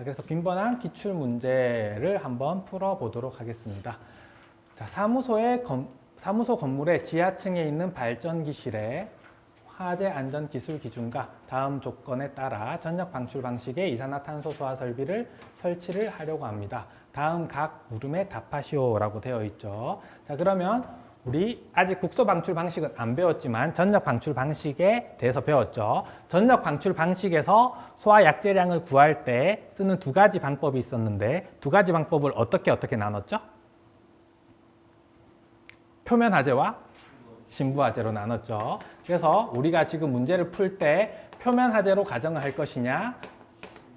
그래서 빈번한 기출 문제를 한번 풀어보도록 하겠습니다. 자, 사무소 건물의 지하층에 있는 발전기실에 화재 안전 기술 기준과 다음 조건에 따라 전력 방출 방식의 이산화탄소 소화 설비를 설치를 하려고 합니다. 다음 각 물음에 답하시오라고 되어 있죠. 자, 그러면 우리 아직 국소 방출 방식은 안 배웠지만 전력 방출 방식에 대해서 배웠죠. 전력 방출 방식에서 소화 약재량을 구할 때 쓰는 두 가지 방법이 있었는데 두 가지 방법을 어떻게 나눴죠? 표면 화재와 심부 화재로 나눴죠. 그래서 우리가 지금 문제를 풀 때 표면 화재로 가정을 할 것이냐,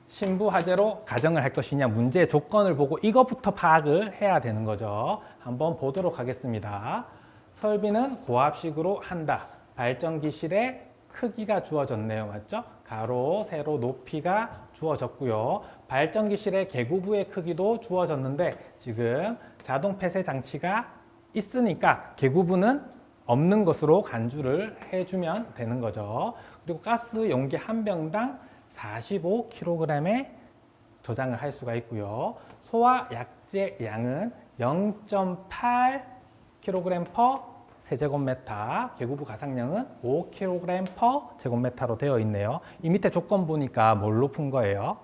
심부 화재로 가정을 할 것이냐 문제의 조건을 보고 이것부터 파악을 해야 되는 거죠. 한번 보도록 하겠습니다. 설비는 고압식으로 한다. 발전기실의 크기가 주어졌네요. 맞죠? 가로, 세로, 높이가 주어졌고요. 발전기실의 개구부의 크기도 주어졌는데 지금 자동 폐쇄 장치가 있으니까 개구부는 없는 것으로 간주를 해주면 되는 거죠. 그리고 가스 용기 한 병당 45kg의 저장을 할 수가 있고요. 소화 약재 양은 0.8kg per 세제곱미터, 개구부 가상량은 5kg per 제곱미터로 되어 있네요. 이 밑에 조건 보니까 뭘로 푼 거예요?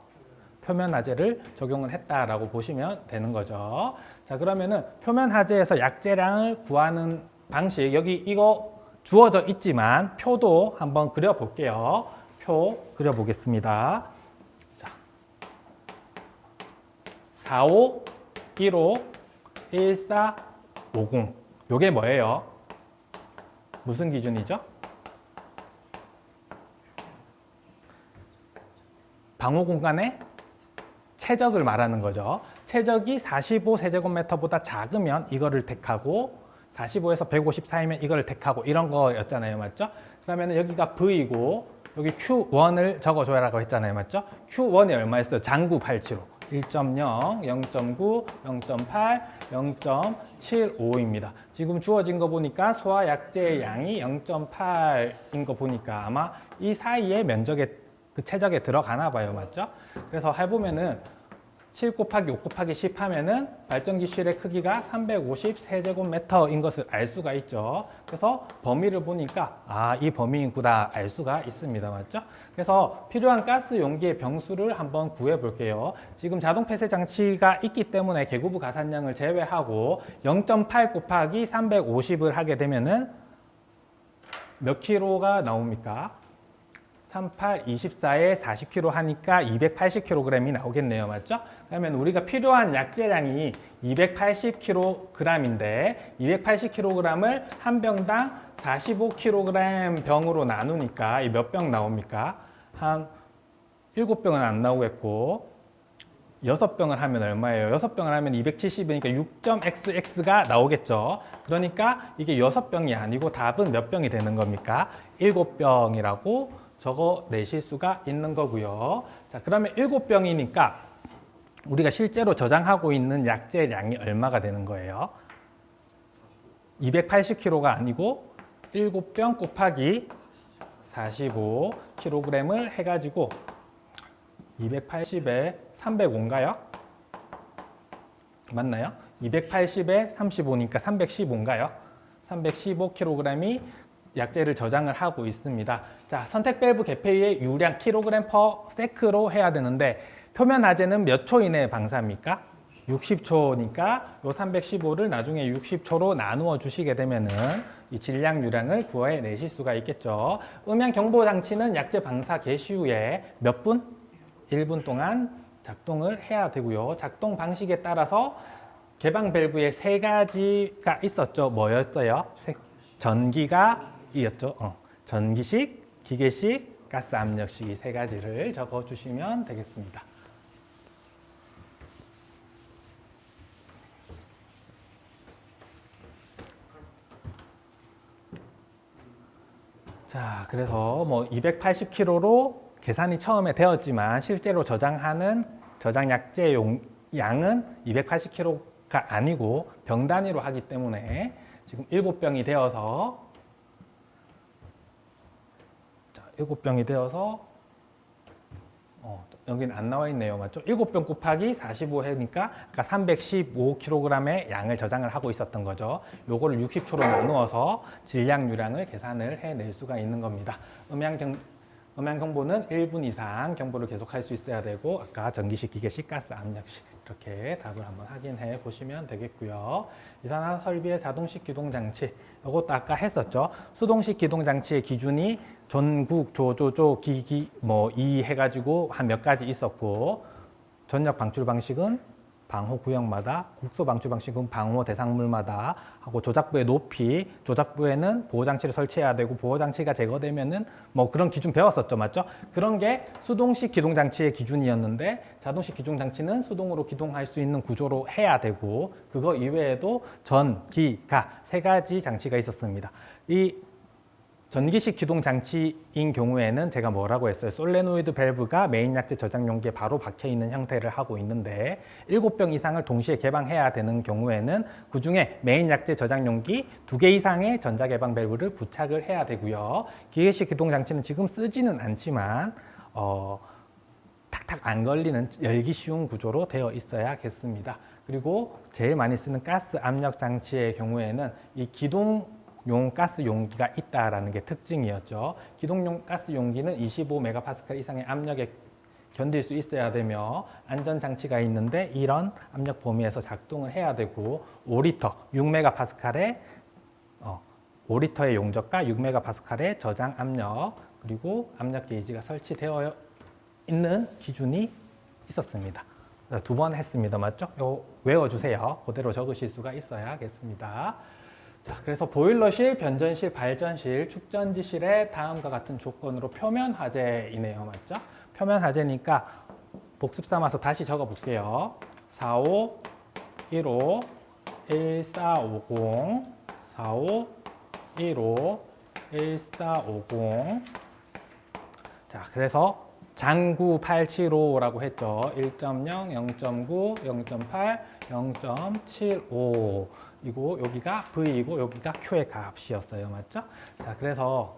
표면 화재를 적용을 했다라고 보시면 되는 거죠. 자, 그러면은 표면 화재에서 약재량을 구하는 방식, 여기 이거 주어져 있지만 표도 한번 그려볼게요. 표 그려보겠습니다. 자, 45, 15, 14, 50. 요게 뭐예요? 무슨 기준이죠? 방호 공간의 최적을 말하는 거죠. 최적이 45세제곱미터보다 작으면 이거를 택하고 45에서 150 사이면 이거를 택하고 이런 거였잖아요. 맞죠? 그러면 여기가 V고 여기 Q1을 적어줘라고 했잖아요. 맞죠? Q1이 얼마였어요? 장구 87호. 1.0, 0.9, 0.8, 0.75입니다. 지금 주어진 거 보니까 소화 약재의 양이 0.8인 거 보니까 아마 이 사이에 면적에 그 최적에 들어가나 봐요. 맞죠? 그래서 해보면은 7 곱하기 5 곱하기 10 하면은 발전기실의 크기가 350세제곱미터인 것을 알 수가 있죠. 그래서 범위를 보니까 이 범위이구나 알 수가 있습니다. 맞죠? 그래서 필요한 가스 용기의 병수를 한번 구해 볼게요. 지금 자동 폐쇄 장치가 있기 때문에 개구부 가산량을 제외하고 0.8 곱하기 350을 하게 되면은 몇 킬로가 나옵니까? 38, 24에 40kg 하니까 280kg이 나오겠네요. 맞죠? 그러면 우리가 필요한 약재량이 280kg인데 280kg을 한 병당 45kg 병으로 나누니까 몇 병 나옵니까? 한 7병은 안 나오겠고 6병을 하면 얼마예요? 6병을 하면 270이니까 6.xx가 나오겠죠. 그러니까 이게 6병이 아니고 답은 몇 병이 되는 겁니까? 7병이라고 적어내실 수가 있는 거고요. 자, 그러면 7병이니까 우리가 실제로 저장하고 있는 약재량이 얼마가 되는 거예요? 280kg가 아니고 7병 곱하기 45kg을 해가지고 280에 305인가요? 맞나요? 280에 35니까 315인가요? 315kg이 약재를 저장을 하고 있습니다. 자, 선택 밸브 개폐의 유량 kg per sec로 해야 되는데 표면 화재는 몇 초 이내에 방사합니까? 60초니까 요 315를 나중에 60초로 나누어 주시게 되면은 이 질량 유량을 구해내실 수가 있겠죠. 음향 경보 장치는 약재 방사 개시 후에 몇 분? 1분 동안 작동을 해야 되고요. 작동 방식에 따라서 개방 밸브에 세 가지가 있었죠. 뭐였어요? 전기가 이었죠. 전기식, 기계식, 가스 압력식 이 세 가지를 적어 주시면 되겠습니다. 자, 그래서 뭐 280kg로 계산이 처음에 되었지만 실제로 저장하는 저장 약재 양은 280kg가 아니고 병 단위로 하기 때문에 지금 7병이 되어서 7병이 되어서 여기는 안 나와 있네요. 맞죠? 7병 곱하기 45회니까 아까 315kg의 양을 저장을 하고 있었던 거죠. 요거를 60초로 나누어서 질량유량을 계산을 해낼 수가 있는 겁니다. 음향 경보는 1분 이상 경보를 계속할 수 있어야 되고 아까 전기식, 기계식, 가스 압력식 이렇게 답을 한번 확인해 보시면 되겠고요. 이산화 설비의 자동식 기동장치 이것도 아까 했었죠. 수동식 기동장치의 기준이 전국, 기기 이 해가지고 한 몇 가지 있었고 전력 방출 방식은 방호 구역마다, 국소 방출 방식은 방호 대상물마다 하고 조작부의 높이, 조작부에는 보호장치를 설치해야 되고 보호장치가 제거되면은 뭐 그런 기준 배웠었죠, 맞죠? 그런 게 수동식 기동장치의 기준이었는데 자동식 기동장치는 수동으로 기동할 수 있는 구조로 해야 되고 그거 이외에도 전, 기, 가 세 가지 장치가 있었습니다. 이 전기식 기동 장치인 경우에는 제가 뭐라고 했어요? 솔레노이드 밸브가 메인 약재 저장 용기에 바로 박혀 있는 형태를 하고 있는데 7병 이상을 동시에 개방해야 되는 경우에는 그중에 메인 약재 저장 용기 2개 이상의 전자 개방 밸브를 부착을 해야 되고요. 기계식 기동 장치는 지금 쓰지는 않지만 탁탁 안 걸리는 열기 쉬운 구조로 되어 있어야겠습니다. 그리고 제일 많이 쓰는 가스 압력 장치의 경우에는 이 기동용 가스 용기가 있다라는 게 특징이었죠. 기동용 가스 용기는 25메가파스칼 이상의 압력에 견딜 수 있어야 되며 안전 장치가 있는데 이런 압력 범위에서 작동을 해야 되고 5리터, 6메가파스칼의 5리터의 용접과 6메가파스칼의 저장 압력 그리고 압력 게이지가 설치되어 있는 기준이 있었습니다. 2번 했습니다. 맞죠? 이거 외워주세요. 그대로 적으실 수가 있어야겠습니다. 자, 그래서 보일러실, 변전실, 발전실, 축전지실의 다음과 같은 조건으로 표면 화재이네요. 맞죠? 표면 화재니까 복습 삼아서 다시 적어 볼게요. 45, 15, 1450, 45, 15, 1450. 자, 그래서 장구 875라고 했죠. 1.0, 0.9, 0.8, 0.75. 이고 여기가 V이고 여기가 Q의 값이었어요. 맞죠? 자, 그래서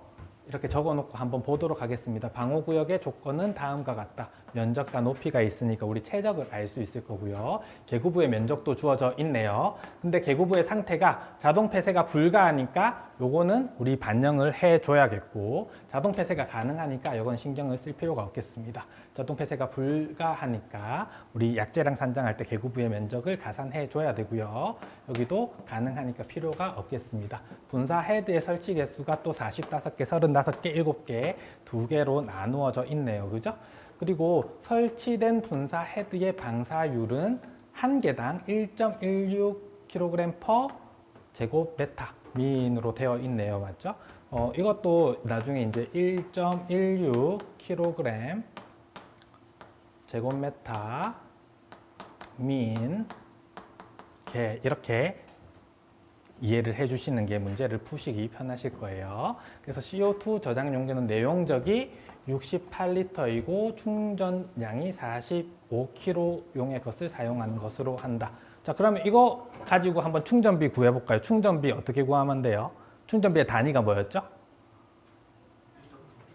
이렇게 적어놓고 한번 보도록 하겠습니다. 방호구역의 조건은 다음과 같다. 면적과 높이가 있으니까 우리 최적을 알 수 있을 거고요. 계구부의 면적도 주어져 있네요. 근데 계구부의 상태가 자동 폐쇄가 불가하니까 요거는 우리 반영을 해줘야겠고 자동 폐쇄가 가능하니까 이건 신경을 쓸 필요가 없겠습니다. 자동 폐쇄가 불가하니까 우리 약재량 산정할 때 계구부의 면적을 가산해 줘야 되고요. 여기도 가능하니까 필요가 없겠습니다. 분사 헤드의 설치 개수가 또 45개, 35개, 7개, 2개로 나누어져 있네요. 그죠? 그리고 설치된 분사 헤드의 방사율은 한 개당 1.16kg per 제곱미터 미인으로 되어 있네요. 맞죠? 이것도 나중에 이제 1.16kg 제곱미터 민 이렇게 이해를 해주시는 게 문제를 푸시기 편하실 거예요. 그래서 CO2 저장 용기는 내용적이 68리터이고 충전량이 45kg용의 것을 사용하는 것으로 한다. 자, 그러면 이거 가지고 한번 충전비 구해볼까요? 충전비 어떻게 구하면 돼요? 충전비의 단위가 뭐였죠?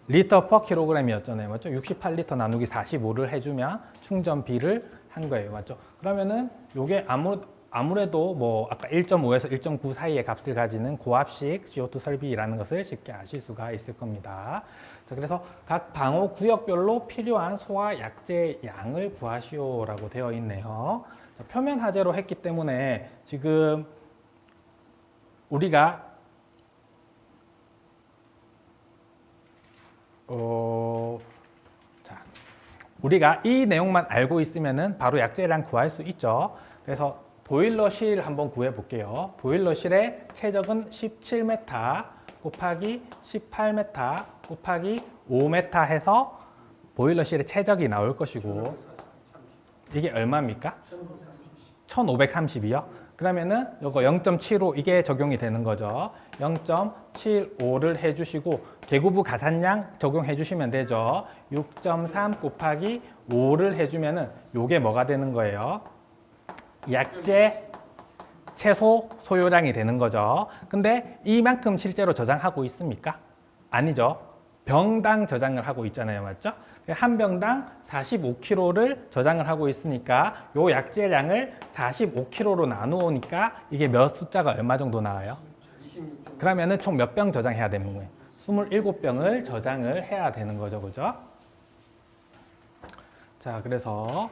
리터 퍼 킬로그램이었잖아요. 맞죠? 68리터 나누기 45를 해주면 충전비를 한 거예요. 맞죠? 그러면은 요게 아무래도 뭐 아까 1.5에서 1.9 사이의 값을 가지는 고압식 CO2 설비라는 것을 쉽게 아실 수가 있을 겁니다. 자, 그래서 각 방호 구역별로 필요한 소화 약재 양을 구하시오라고 되어 있네요. 자, 표면 화재로 했기 때문에 지금 우리가 우리가 이 내용만 알고 있으면은 바로 약재량 구할 수 있죠. 그래서 보일러실 한번 구해 볼게요. 보일러실의 최적은 17m 곱하기 18m 곱하기 5m 해서 보일러실의 최적이 나올 것이고 이게 얼마입니까? 1530이요? 그러면은 이거 0.75 이게 적용이 되는 거죠. 0.75를 해주시고 계구부 가산량 적용해 주시면 되죠. 6.3 곱하기 5를 해주면은 요게 뭐가 되는 거예요? 약재 최소 소요량이 되는 거죠. 근데 이만큼 실제로 저장하고 있습니까? 아니죠. 병당 저장을 하고 있잖아요. 맞죠? 한 병당 45kg를 저장을 하고 있으니까 요 약재량을 45kg로 나누니까 이게 몇 숫자가 얼마 정도 나와요? 그러면은 총 몇 병 저장해야 되는 거예요? 27병을 저장을 해야 되는 거죠. 그죠? 자, 그래서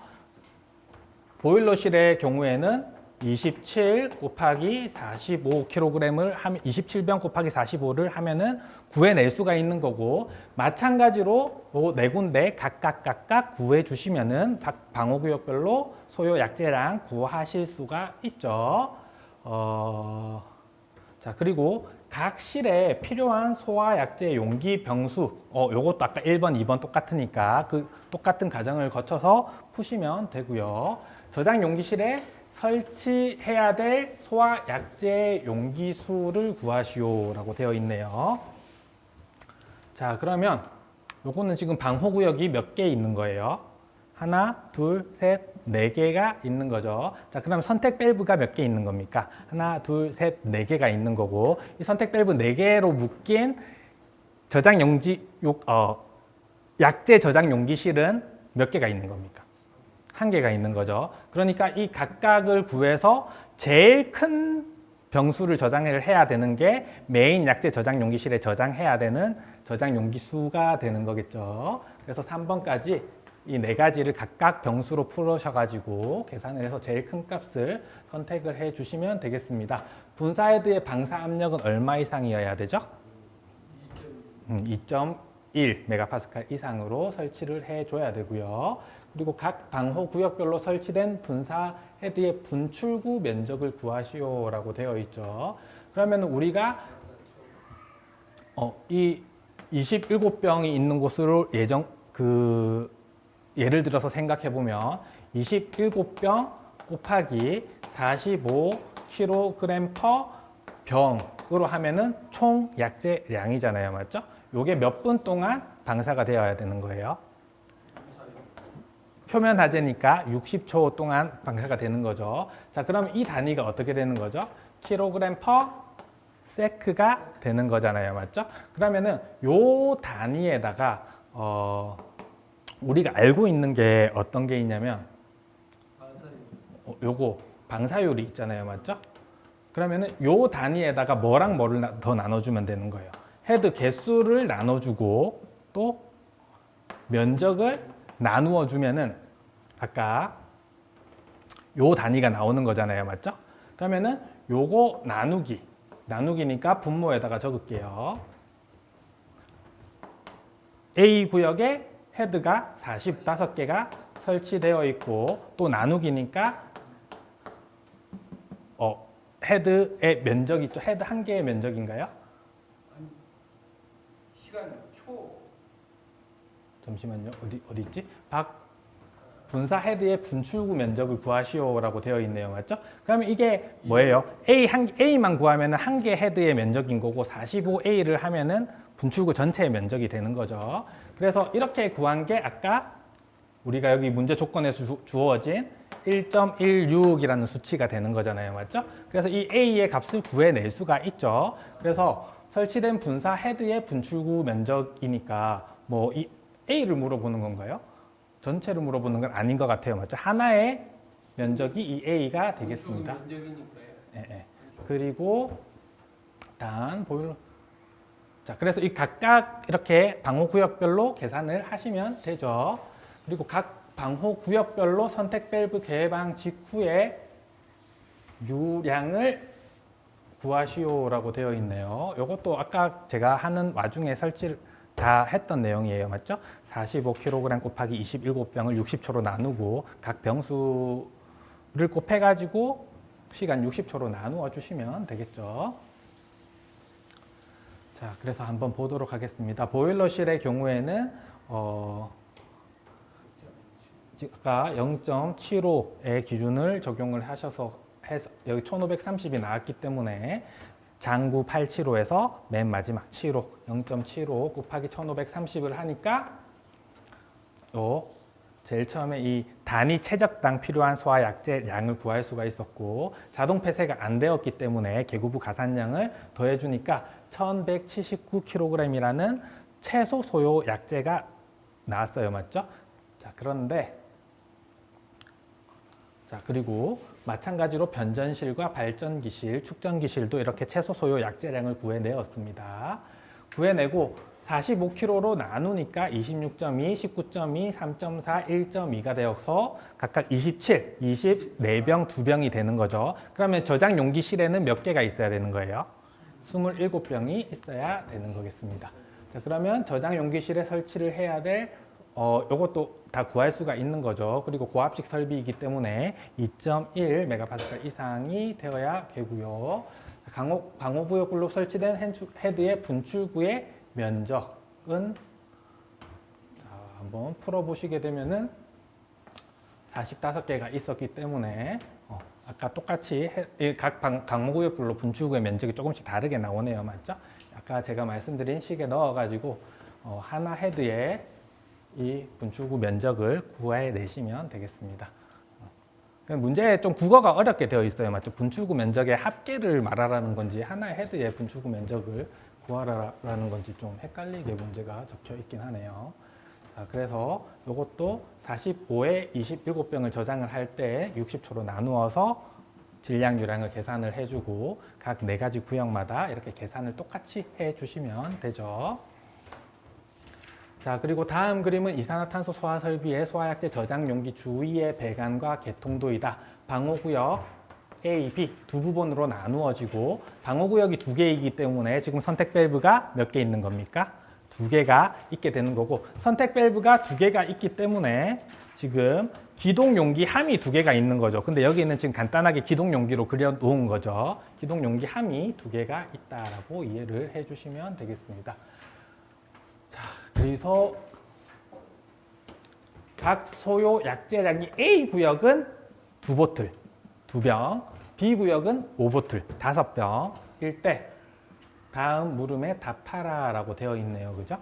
보일러실의 경우에는 27 곱하기 45kg을 하면 27병 곱하기 45를 하면은 구해낼 수가 있는 거고, 마찬가지로 네 군데 각각 구해 주시면은 방호구역별로 소요 약재량 구하실 수가 있죠. 자, 그리고 각 실에 필요한 소화약재 용기 병수, 요것도 아까 1번, 2번 똑같으니까 그 똑같은 과정을 거쳐서 푸시면 되고요. 저장 용기실에 설치해야 될 소화약재 용기 수를 구하시오라고 되어 있네요. 자, 그러면 요거는 지금 방호구역이 몇 개 있는 거예요? 하나, 둘, 셋, 네 개가 있는 거죠. 자, 그럼 선택 밸브가 몇 개 있는 겁니까? 하나, 둘, 셋, 네 개가 있는 거고, 이 선택 밸브 네 개로 묶인 저장 용지, 약재 저장 용기실은 몇 개가 있는 겁니까? 한 개가 있는 거죠. 그러니까 이 각각을 구해서 제일 큰 병수를 저장을 해야 되는 게 메인 약재 저장 용기실에 저장해야 되는 저장 용기 수가 되는 거겠죠. 그래서 3번까지 이 네 가지를 각각 병수로 풀으셔가지고 계산을 해서 제일 큰 값을 선택을 해 주시면 되겠습니다. 분사 헤드의 방사 압력은 얼마 이상이어야 되죠? 2.1 메가파스칼 이상으로 설치를 해줘야 되고요. 그리고 각 방호 구역별로 설치된 분사 헤드의 분출구 면적을 구하시오라고 되어 있죠. 그러면 우리가 이 27병이 있는 곳으로 예를 들어서 생각해 보면 27병 곱하기 45kg per 병으로 하면은 총 약재량이잖아요. 맞죠? 요게 몇 분 동안 방사가 되어야 되는 거예요? 표면 화재니까 60초 동안 방사가 되는 거죠. 자, 그럼 이 단위가 어떻게 되는 거죠? 킬로그램 per 세크가 되는 거잖아요. 맞죠? 그러면은 요 단위에다가 우리가 알고 있는 게 어떤 게 있냐면 요거 방사율이 있잖아요. 맞죠? 그러면은 요 단위에다가 뭐랑 뭐를 더 나눠주면 되는 거예요. 헤드 개수를 나눠주고 또 면적을 나누어 주면은 아까 요 단위가 나오는 거잖아요. 맞죠? 그러면은 요거 나누기니까 분모에다가 적을게요. A 구역에 헤드가 45개가 설치되어 있고 또 나누기니까 헤드의 면적이 있죠. 헤드 한 개의 면적인가요? 시간 초. 잠시만요. 어디 있지? 분사 헤드의 분출구 면적을 구하시오라고 되어 있네요. 맞죠? 그러면 이게 뭐예요? A만 구하면 한 개 헤드의 면적인 거고 45A를 하면은 분출구 전체의 면적이 되는 거죠. 그래서 이렇게 구한 게 아까 우리가 여기 문제 조건에서 주어진 1.16이라는 수치가 되는 거잖아요. 맞죠? 그래서 이 A의 값을 구해낼 수가 있죠. 그래서 설치된 분사 헤드의 분출구 면적이니까 뭐 이 A를 물어보는 건가요? 전체를 물어보는 건 아닌 것 같아요. 맞죠? 하나의 면적이 이 A가 되겠습니다. 면적이니까요. 예. 그리고 단 보일러. 자, 그래서 이 각각 이렇게 방호 구역별로 계산을 하시면 되죠. 그리고 각 방호 구역별로 선택 밸브 개방 직후에 유량을 구하시오라고 되어 있네요. 이것도 아까 제가 하는 와중에 설치를 다 했던 내용이에요. 맞죠? 45kg 곱하기 27병을 60초로 나누고 각 병수를 곱해가지고 시간 60초로 나누어 주시면 되겠죠. 자, 그래서 한번 보도록 하겠습니다. 보일러실의 경우에는 아까 0.75의 기준을 적용을 하셔서 여기 1530이 나왔기 때문에 장구 875에서 맨 마지막 7호 0.75 곱하기 1530을 하니까 제일 처음에 이 단위 최적당 필요한 소화약재량을 구할 수가 있었고 자동 폐쇄가 안 되었기 때문에 계구부 가산량을 더해주니까 1179kg이라는 최소 소요 약재가 나왔어요. 맞죠? 자, 그런데 자, 그리고 마찬가지로 변전실과 발전기실, 축전기실도 이렇게 최소 소요 약재량을 구해내었습니다. 구해내고 45kg로 나누니까 26.2, 19.2, 3.4, 1.2가 되어서 각각 27, 24병, 2병이 되는 거죠. 그러면 저장 용기실에는 몇 개가 있어야 되는 거예요? 27병이 있어야 되는 거겠습니다. 자, 그러면 저장 용기실에 설치를 해야 될 요것도 다 구할 수가 있는 거죠. 그리고 고압식 설비이기 때문에 2.1MPa 이상이 되어야 되고요. 방호구역으로 설치된 헤드의 분출구의 면적은 자, 한번 풀어보시게 되면은 45개가 있었기 때문에 아까 똑같이 각 방호구역별로 분출구의 면적이 조금씩 다르게 나오네요. 맞죠? 아까 제가 말씀드린 식에 넣어가지고 하나 헤드에 이 분출구 면적을 구해내시면 되겠습니다. 문제에 좀 국어가 어렵게 되어 있어요. 맞죠? 분출구 면적의 합계를 말하라는 건지 하나의 헤드의 분출구 면적을 구하라는 건지 좀 헷갈리게 문제가 적혀 있긴 하네요. 자, 그래서 이것도 45에 27병을 저장을 할 때 60초로 나누어서 질량 유량을 계산을 해주고 각 4가지 구역마다 이렇게 계산을 똑같이 해주시면 되죠. 자, 그리고 다음 그림은 이산화탄소 소화 설비의 소화약재 저장 용기 주위의 배관과 개통도이다. 방호구역 A, B 두 부분으로 나누어지고 방호구역이 2개이기 때문에 지금 선택 밸브가 몇 개 있는 겁니까? 2개가 있게 되는 거고 선택 밸브가 2개가 있기 때문에 지금 기동 용기 함이 2개가 있는 거죠. 근데 여기는 지금 간단하게 기동 용기로 그려 놓은 거죠. 기동 용기 함이 2개가 있다라고 이해를 해 주시면 되겠습니다. 자, 그래서 각 소요 약재량이 A 구역은 2보틀, 2병, B 구역은 5보틀, 5병일 때 다음 물음에 답하라라고 되어 있네요. 그죠?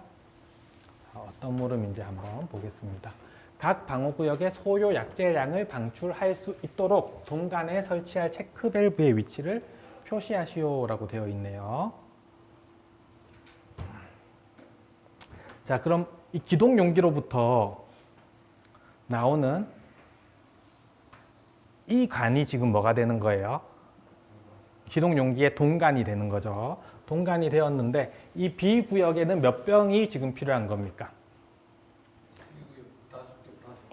어떤 물음인지 한번 보겠습니다. 각 방호구역의 소요 약재량을 방출할 수 있도록 동간에 설치할 체크 밸브의 위치를 표시하시오라고 되어 있네요. 자, 그럼 이 기동 용기로부터 나오는 이 관이 지금 뭐가 되는 거예요? 기동 용기의 동간이 되는 거죠. 동간이 되었는데 이 B 구역에는 몇 병이 지금 필요한 겁니까?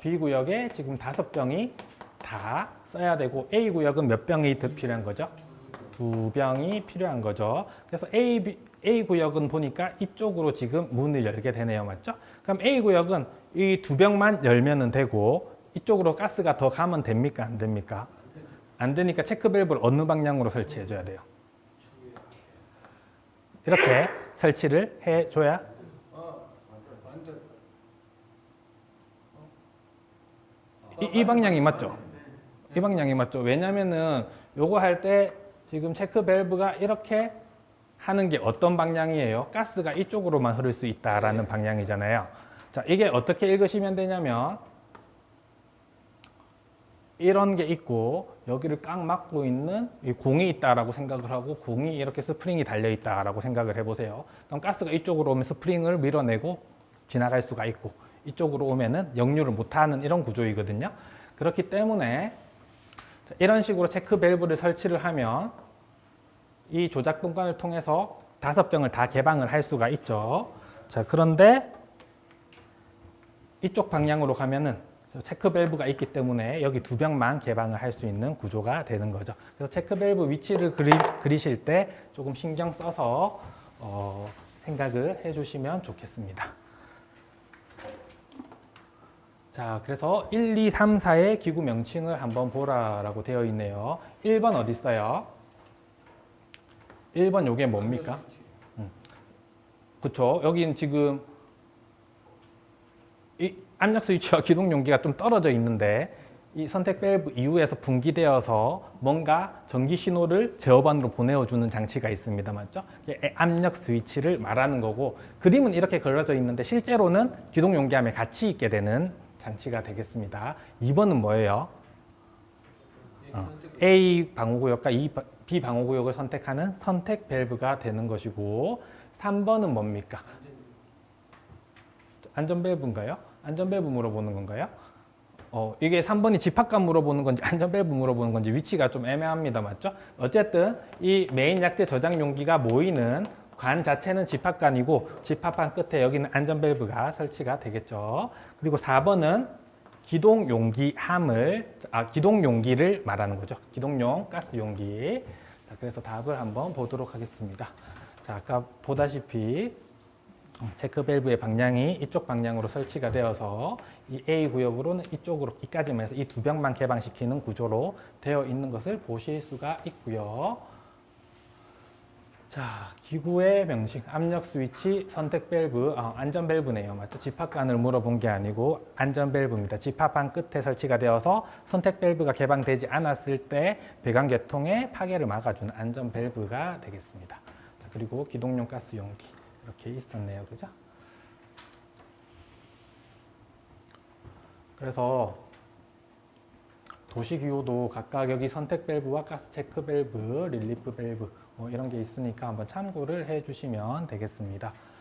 B 구역에 지금 5병이 다 써야 되고 A 구역은 몇 병이 더 필요한 거죠? 2병이 필요한 거죠. 그래서 A 구역은 보니까 이쪽으로 지금 문을 열게 되네요. 맞죠? 그럼 A 구역은 이 2병만 열면은 되고 이쪽으로 가스가 더 가면 됩니까? 안 됩니까? 안 되니까 체크 밸브를 어느 방향으로 설치해 줘야 돼요? 이렇게 설치를 해 줘야 이 방향이 맞죠? 이 방향이 맞죠? 왜냐면은 요거 할 때 지금 체크 밸브가 이렇게 하는 게 어떤 방향이에요? 가스가 이쪽으로만 흐를 수 있다라는 방향이잖아요. 자, 이게 어떻게 읽으시면 되냐면 이런 게 있고 여기를 꽉 막고 있는 이 공이 있다라고 생각을 하고 공이 이렇게 스프링이 달려 있다라고 생각을 해보세요. 그럼 가스가 이쪽으로 오면 스프링을 밀어내고 지나갈 수가 있고 이쪽으로 오면은 역류를 못하는 이런 구조이거든요. 그렇기 때문에 이런 식으로 체크 밸브를 설치를 하면 이 조작 동관을 통해서 5병을 다 개방을 할 수가 있죠. 자, 그런데 이쪽 방향으로 가면은 체크 밸브가 있기 때문에 여기 2병만 개방을 할 수 있는 구조가 되는 거죠. 그래서 체크 밸브 위치를 그리실 때 조금 신경 써서 생각을 해주시면 좋겠습니다. 자, 그래서 1, 2, 3, 4의 기구 명칭을 한번 보라라고 되어 있네요. 1번 어디 있어요? 1번 요게 뭡니까? 그쵸. 여기는 지금 이 압력 스위치와 기동 용기가 좀 떨어져 있는데 이 선택 밸브 이후에서 분기되어서 뭔가 전기 신호를 제어반으로 보내어주는 장치가 있습니다. 맞죠? 압력 스위치를 말하는 거고 그림은 이렇게 걸려져 있는데 실제로는 기동 용기함에 같이 있게 되는 장치가 되겠습니다. 2번은 뭐예요? A 방호구역과 B 방호구역을 선택하는 선택 밸브가 되는 것이고 3번은 뭡니까? 안전 밸브인가요? 안전 밸브 물어보는 건가요? 이게 3번이 집합관 물어보는 건지 안전 밸브 물어보는 건지 위치가 좀 애매합니다. 맞죠? 어쨌든 이 메인 약재 저장 용기가 모이는 관 자체는 집합관이고 집합관 끝에 여기는 안전 밸브가 설치가 되겠죠. 그리고 4번은 기동 용기 기동 용기를 말하는 거죠. 기동용 가스 용기. 자, 그래서 답을 한번 보도록 하겠습니다. 자, 아까 보다시피 체크 밸브의 방향이 이쪽 방향으로 설치가 되어서 이 A 구역으로는 이쪽으로 이까지만 해서 이 두 병만 개방시키는 구조로 되어 있는 것을 보실 수가 있고요. 자, 기구의 명식, 압력 스위치, 선택 밸브, 안전 밸브네요. 맞죠? 집합관을 물어본 게 아니고 안전 밸브입니다. 집합관 끝에 설치가 되어서 선택 밸브가 개방되지 않았을 때 배관 계통의 파괴를 막아주는 안전 밸브가 되겠습니다. 자, 그리고 기동용 가스 용기 이렇게 있었네요. 그죠? 그래서 도시기호도 각각 여기 선택 밸브와 가스 체크 밸브, 릴리프 밸브 이런 게 있으니까 한번 참고를 해주시면 되겠습니다.